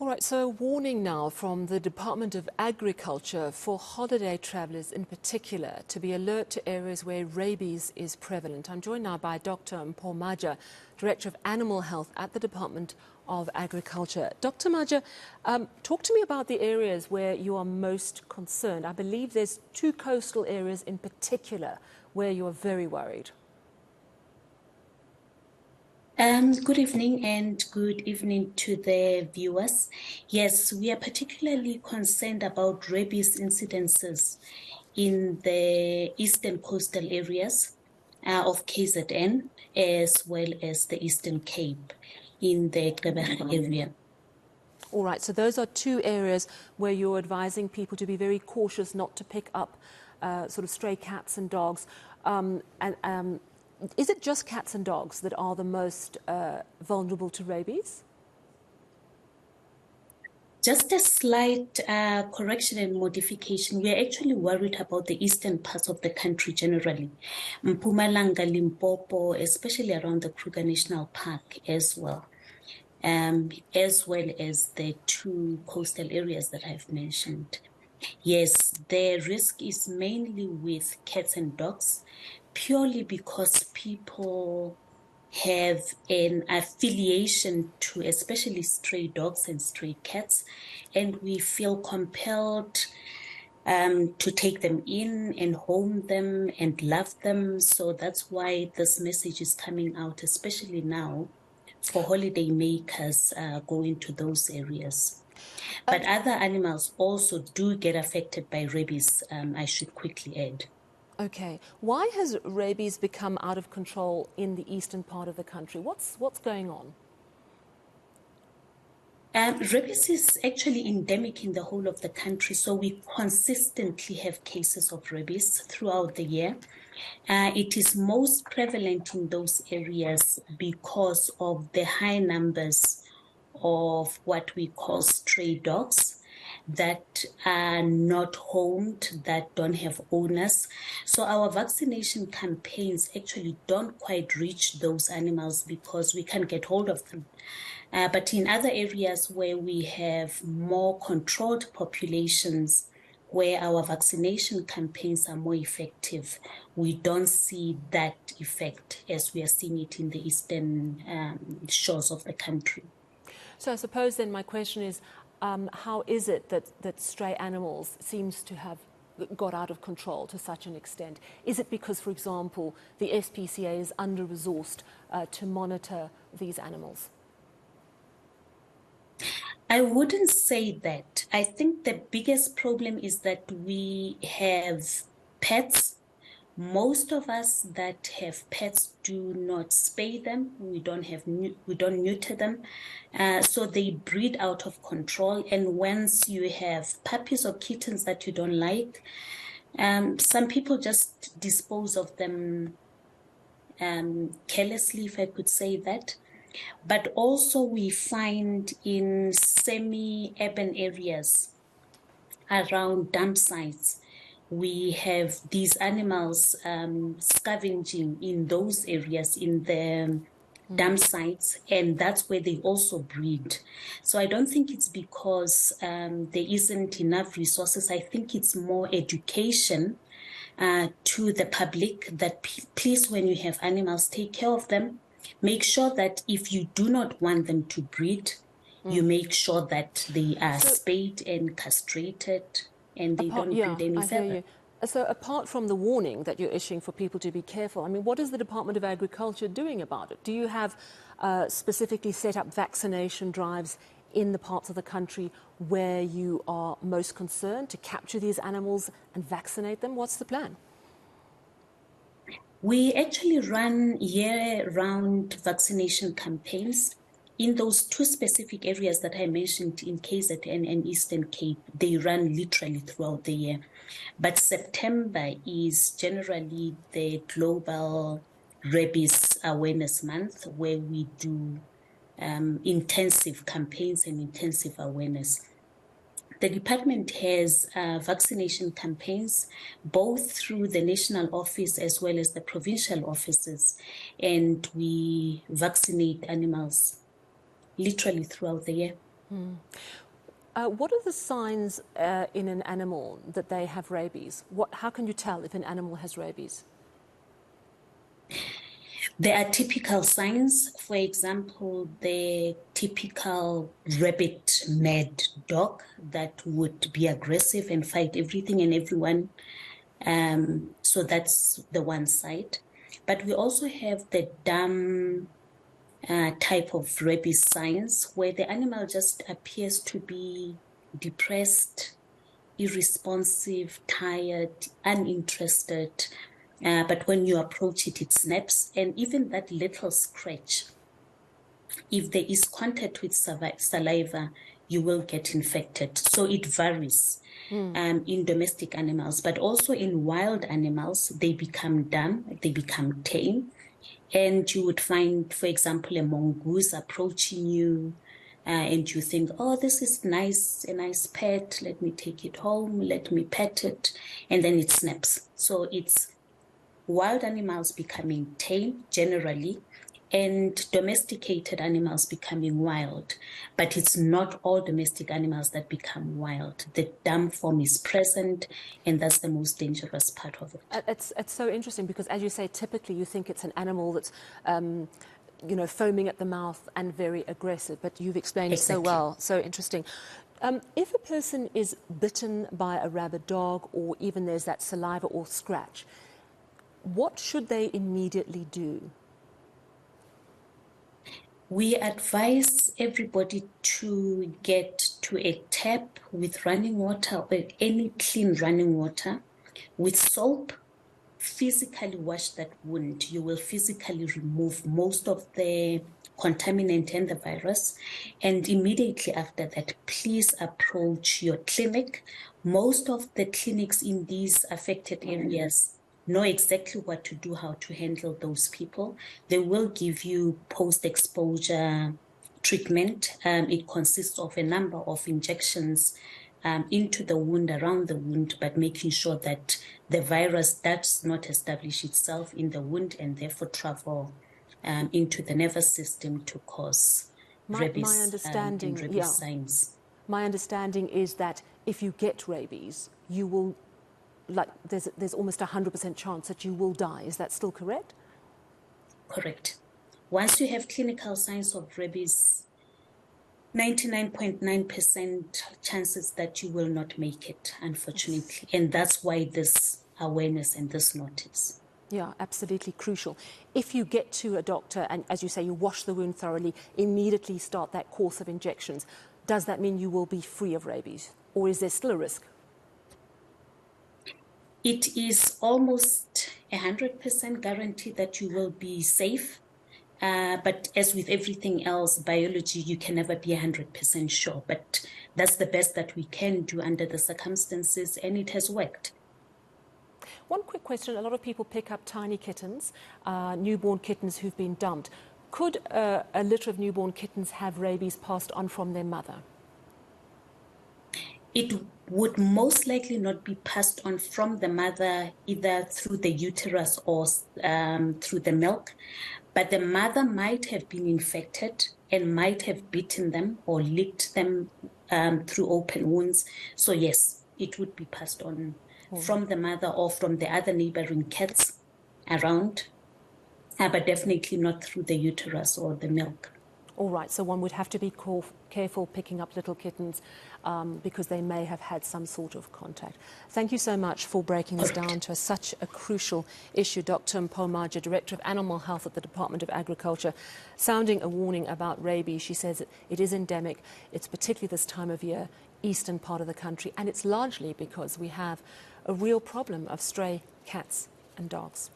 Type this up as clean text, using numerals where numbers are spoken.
right, so a warning now from the Department of Agriculture for holiday travellers in particular to be alert to areas where rabies is prevalent. I'm joined now by Dr. Mpho Maja, Director of Animal Health at the Department of Agriculture. Dr. Maja, talk to me about the areas where you are most concerned. I believe there's two coastal areas in particular where you are very worried. Good evening and good evening to the viewers. Yes, we are particularly concerned about rabies incidences in the eastern coastal areas of KZN, as well as the Eastern Cape in the Dept area. All right, so those are two areas where you're advising people to be very cautious not to pick up sort of stray cats and dogs. Is it just cats and dogs that are the most vulnerable to rabies? Just a slight correction and modification. We are actually worried about the eastern parts of the country generally. Mpumalanga, Limpopo, especially around the Kruger National Park as well as the two coastal areas that I've mentioned. Yes, the risk is mainly with cats and dogs, purely because people have an affiliation to especially stray dogs and stray cats, and we feel compelled to take them in and home them and love them. So that's why this message is coming out, especially now for holiday makers going to those areas. But other animals also do get affected by rabies, I should quickly add. Okay. Why has rabies become out of control in the eastern part of the country? What's going on? Rabies is actually endemic in the whole of the country, so we consistently have cases of rabies throughout the year. It is most prevalent in those areas because of the high numbers of what we call stray dogs that are not homed, that don't have owners. So our vaccination campaigns actually don't quite reach those animals because we can't get hold of them. But in other areas where we have more controlled populations, where our vaccination campaigns are more effective, we don't see that effect as we are seeing it in the eastern shores of the country. So I suppose then my question is, how is it that stray animals seems to have got out of control to such an extent? Is it because, for example, the SPCA is under-resourced to monitor these animals? I wouldn't say that. I think the biggest problem is that we have pets. Most of us that have pets do not spay them. We don't neuter them. So they breed out of control. And once you have puppies or kittens that you don't like, some people just dispose of them carelessly, if I could say that. But also we find in semi-urban areas around dump sites, we have these animals scavenging in those areas, in the dump sites, and that's where they also breed. So I don't think it's because there isn't enough resources. I think it's more education to the public that please, when you have animals, take care of them. Make sure that if you do not want them to breed, you make sure that they are spayed and castrated and they don't breed any further. So apart from the warning that you're issuing for people to be careful, I mean, what is the Department of Agriculture doing about it? Do you have specifically set up vaccination drives in the parts of the country where you are most concerned to capture these animals and vaccinate them? What's the plan? We actually run year-round vaccination campaigns in those two specific areas that I mentioned in KZN and Eastern Cape. They run literally throughout the year. But September is generally the Global Rabies Awareness Month, where we do intensive campaigns and intensive awareness. The department has vaccination campaigns, both through the national office as well as the provincial offices, and we vaccinate animals literally throughout the year. What are the signs in an animal that they have rabies? How can you tell if an animal has rabies? There are typical signs. For example, the typical rabid mad dog that would be aggressive and fight everything and everyone. So that's the one side. But we also have the dumb type of rabies signs where the animal just appears to be depressed, irresponsive, tired, uninterested. But when you approach it, it snaps. And even that little scratch, if there is contact with saliva, you will get infected. So it varies in domestic animals, but also in wild animals, they become dumb, they become tame. And you would find, for example, a mongoose approaching you, and you think, oh, this is nice, a nice pet. Let me take it home. Let me pet it. And then it snaps. So it's wild animals becoming tame generally, and domesticated animals becoming wild. But it's not all domestic animals that become wild. The dumb form is present, and that's the most dangerous part of it. It's so interesting because, as you say, typically you think it's an animal that's, foaming at the mouth and very aggressive, but you've explained so well, so interesting. If a person is bitten by a rabid dog, or even there's that saliva or scratch, what should they immediately do? We advise everybody to get to a tap with running water or any clean running water with soap. Physically wash that wound. You will physically remove most of the contaminant and the virus. And immediately after that, please approach your clinic. Most of the clinics in these affected areas know exactly what to do, how to handle those people. They will give you post-exposure treatment. It consists of a number of injections into the wound, around the wound, but making sure that the virus does not establish itself in the wound and therefore travel into the nervous system to cause rabies and rabies signs. My understanding is that if you get rabies, you will, there's almost 100% chance that you will die. Is that still correct? Correct. Once you have clinical signs of rabies, 99.9% chances that you will not make it, unfortunately. And that's why this awareness and this notice. Yeah, absolutely crucial. If you get to a doctor and, as you say, you wash the wound thoroughly, immediately start that course of injections, does that mean you will be free of rabies? Or is there still a risk? It is almost 100% guaranteed that you will be safe. But as with everything else, biology, you can never be 100% sure. But that's the best that we can do under the circumstances, and it has worked. One quick question. A lot of people pick up tiny kittens, newborn kittens who've been dumped. Could a litter of newborn kittens have rabies passed on from their mother? It would most likely not be passed on from the mother, either through the uterus or through the milk. But the mother might have been infected and might have bitten them or licked them through open wounds. So yes, it would be passed on from the mother or from the other neighboring cats around, but definitely not through the uterus or the milk. All right, so one would have to be careful picking up little kittens because they may have had some sort of contact. Thank you so much for breaking this down to such a crucial issue. Dr. Mpho Maja, Director of Animal Health at the Department of Agriculture, sounding a warning about rabies. She says it is endemic. It's particularly this time of year, eastern part of the country, and it's largely because we have a real problem of stray cats and dogs.